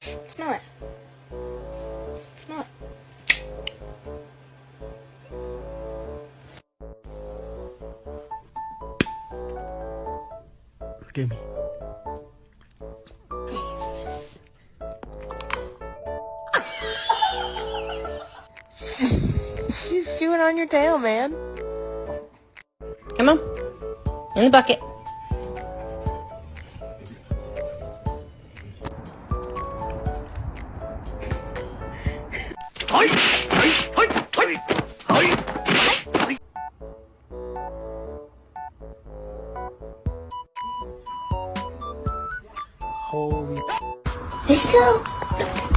Smell it. Smell it. Look at me. She's chewing on your tail, man. Come on. In the bucket. Holy. Let's go.